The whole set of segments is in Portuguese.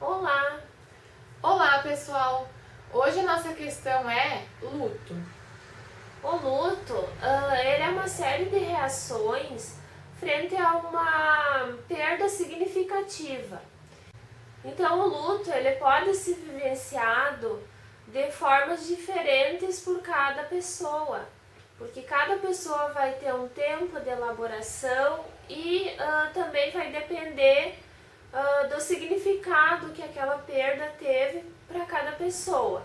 Olá! Olá, pessoal! Hoje a nossa questão é luto. O luto, ele é uma série de reações frente a uma perda significativa. Então, o luto ele pode ser vivenciado de formas diferentes por cada pessoa, porque cada pessoa vai ter um tempo de elaboração e também vai depender do significado que aquela perda teve para cada pessoa.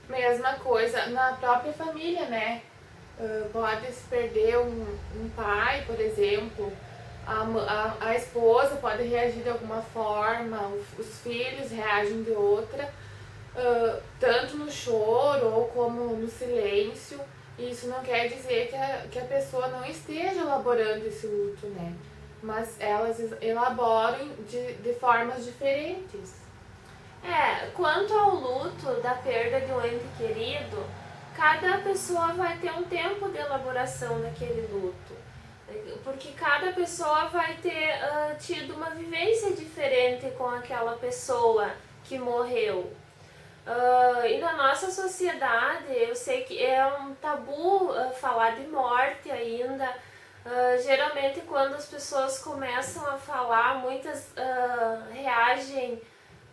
Mesma coisa na própria família, né? Pode se perder um pai, por exemplo, a esposa pode reagir de alguma forma, os filhos reagem de outra, tanto no choro ou como no silêncio. Isso não quer dizer que a pessoa não esteja elaborando esse luto, né? Mas elas elaboram de formas diferentes. Quanto ao luto da perda de um ente querido, cada pessoa vai ter um tempo de elaboração daquele luto, porque cada pessoa vai ter tido uma vivência diferente com aquela pessoa que morreu. E na nossa sociedade, eu sei que é um tabu falar de morte ainda. Geralmente, quando as pessoas começam a falar, muitas reagem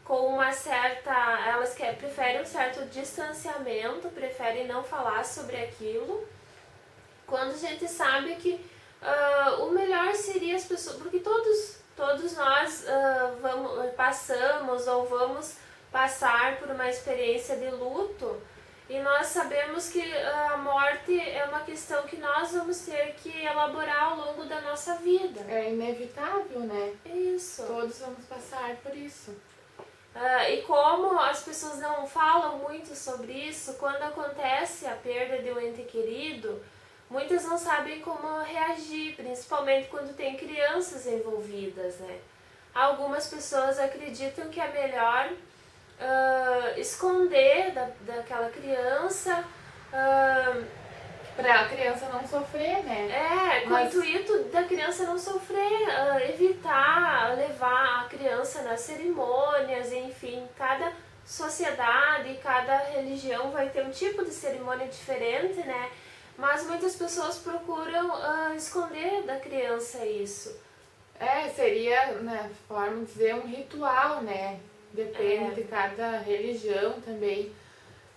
com uma certa. Elas preferem um certo distanciamento, preferem não falar sobre aquilo, quando a gente sabe que o melhor seria as pessoas. Porque todos nós passamos ou vamos passar por uma experiência de luto. E nós sabemos que a morte é uma questão que nós vamos ter que elaborar ao longo da nossa vida. É inevitável, né? Isso. Todos vamos passar por isso. E como as pessoas não falam muito sobre isso, quando acontece a perda de um ente querido, muitas não sabem como reagir, principalmente quando tem crianças envolvidas, né? Algumas pessoas acreditam que é melhor esconder daquela criança, Para a criança não sofrer, né? com o intuito da criança não sofrer, evitar levar a criança nas cerimônias, enfim, cada sociedade, cada religião vai ter um tipo de cerimônia diferente, né? Mas muitas pessoas procuram esconder da criança isso. Seria, né, forma de dizer, um ritual, né? Depende de cada religião também.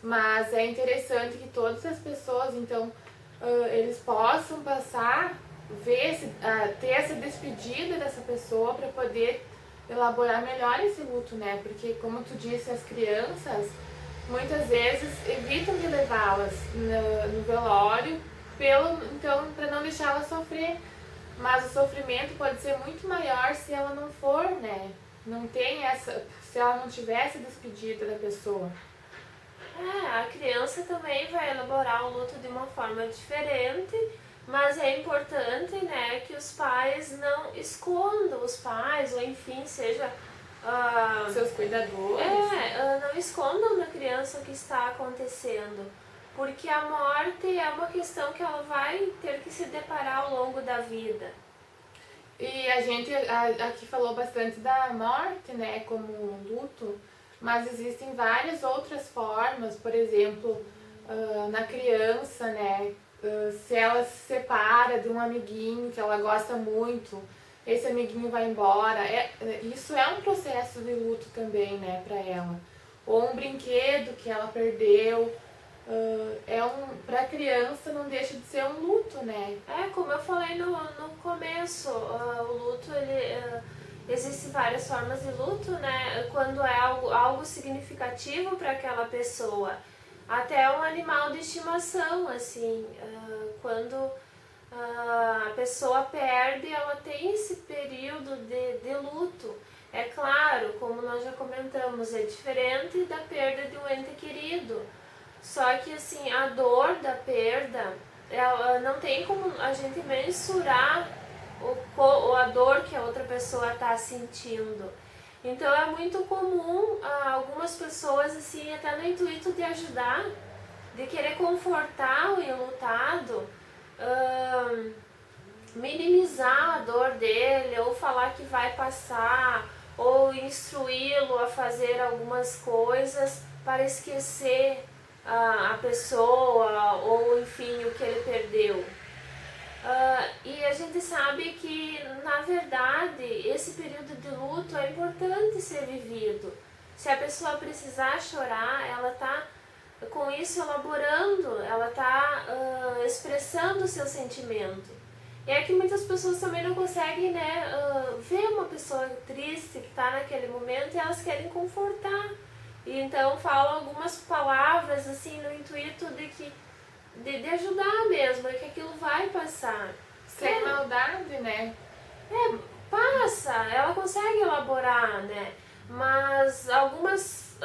Mas é interessante que todas as pessoas, então, eles possam passar, ter essa despedida dessa pessoa para poder elaborar melhor esse luto, né? Porque, como tu disse, as crianças muitas vezes evitam de levá-las no velório, então, para não deixá-las sofrer. Mas o sofrimento pode ser muito maior se ela não for, né? Se ela não tiver essa despedida da pessoa. A criança também vai elaborar o luto de uma forma diferente, mas é importante, né, que os pais não escondam, os pais, ou enfim, seja... seus cuidadores. Não escondam da criança o que está acontecendo, porque a morte é uma questão que ela vai ter que se deparar ao longo da vida. E a gente aqui falou bastante da morte, né, como luto, mas existem várias outras formas, por exemplo, na criança, né, se ela se separa de um amiguinho que ela gosta muito, esse amiguinho vai embora, isso é um processo de luto também, né, para ela. Ou um brinquedo que ela perdeu, para a criança não deixa de ser um luto, né? Como eu falei no começo, o luto, existem várias formas de luto, né? Quando é algo significativo para aquela pessoa, até um animal de estimação, assim, quando a pessoa perde, ela tem esse período de luto. É claro, como nós já comentamos, é diferente da perda de um ente querido. Só que assim, a dor da perda, ela não tem como a gente mensurar a dor que a outra pessoa está sentindo. Então é muito comum algumas pessoas, assim, até no intuito de ajudar, de querer confortar o enlutado, minimizar a dor dele, ou falar que vai passar, ou instruí-lo a fazer algumas coisas para esquecer a pessoa ou enfim o que ele perdeu. E a gente sabe que na verdade esse período de luto é importante ser vivido. Se a pessoa precisar chorar, ela está com isso elaborando, ela está expressando o seu sentimento. E é que muitas pessoas também não conseguem, né, ver uma pessoa triste que está naquele momento e elas querem confortar. E então falam algumas palavras assim no intuito de ajudar mesmo, é que aquilo vai passar. Sem maldade, né? Passa, ela consegue elaborar, né? Mas algumas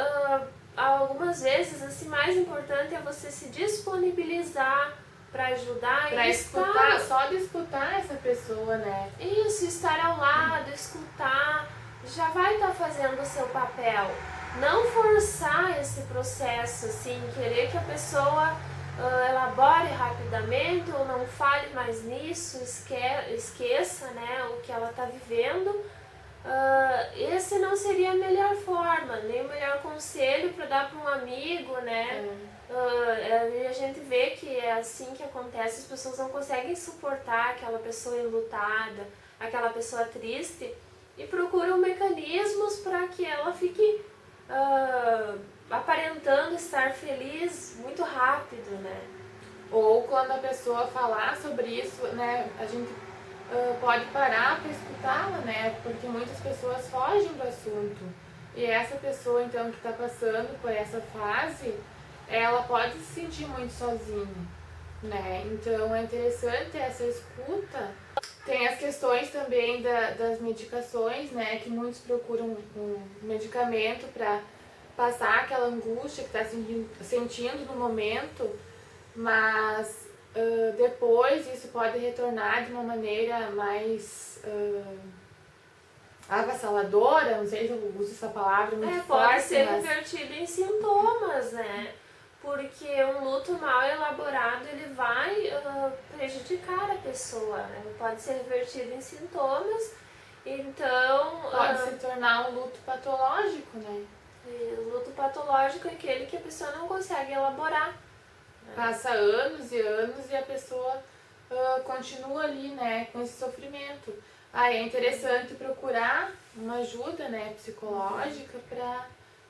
vezes, assim, mais importante é você se disponibilizar para ajudar Pra e escutar, só de escutar essa pessoa, né? Isso, estar ao lado, escutar, já vai estar fazendo o seu papel. Não forçar esse processo, assim, querer que a pessoa elabore rapidamente ou não fale mais nisso, esqueça, né, o que ela está vivendo. Esse não seria a melhor forma, nem o melhor conselho para dar para um amigo, né? A gente vê que é assim que acontece, as pessoas não conseguem suportar aquela pessoa enlutada, aquela pessoa triste e procuram mecanismos para que ela fique aparentando estar feliz muito rápido, né? Ou quando a pessoa falar sobre isso, né, a gente pode parar para escutá-la, né? Porque muitas pessoas fogem do assunto. E essa pessoa, então, que está passando por essa fase, ela pode se sentir muito sozinha, né? Então é interessante essa escuta. Tem as questões também das medicações, né? Que muitos procuram um medicamento para passar aquela angústia que está sentindo no momento, mas depois isso pode retornar de uma maneira mais avassaladora, não sei se eu uso essa palavra muito forte. Pode ser revertido em sintomas, né? Porque um luto mal elaborado, ele vai prejudicar a pessoa, né? Pode ser revertido em sintomas, então... Pode se tornar um luto patológico, né? O luto patológico é aquele que a pessoa não consegue elaborar. Passa anos e a pessoa continua ali, né, com esse sofrimento. É interessante procurar uma ajuda, né, psicológica para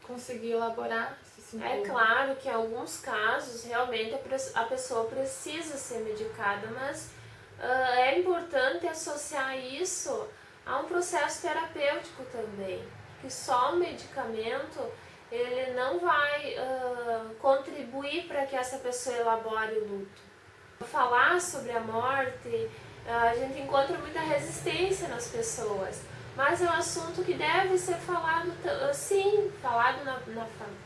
conseguir elaborar esse sintoma. É claro que em alguns casos realmente a pessoa precisa ser medicada, mas é importante associar isso a um processo terapêutico também, que só o medicamento ele não vai contribuir para que essa pessoa elabore o luto. Falar sobre a morte, a gente encontra muita resistência nas pessoas, mas é um assunto que deve ser falado, sim, falado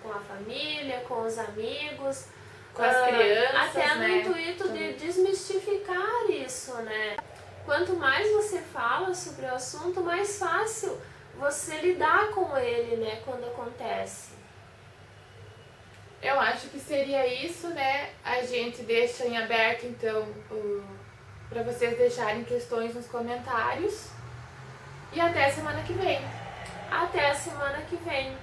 com a família, com os amigos, com as crianças, até no né? intuito de desmistificar isso, né? Quanto mais você fala sobre o assunto, mais fácil você lidar com ele, né, quando acontece. Eu acho que seria isso, né? A gente deixa em aberto, então, para vocês deixarem questões nos comentários. E até semana que vem. Até a semana que vem.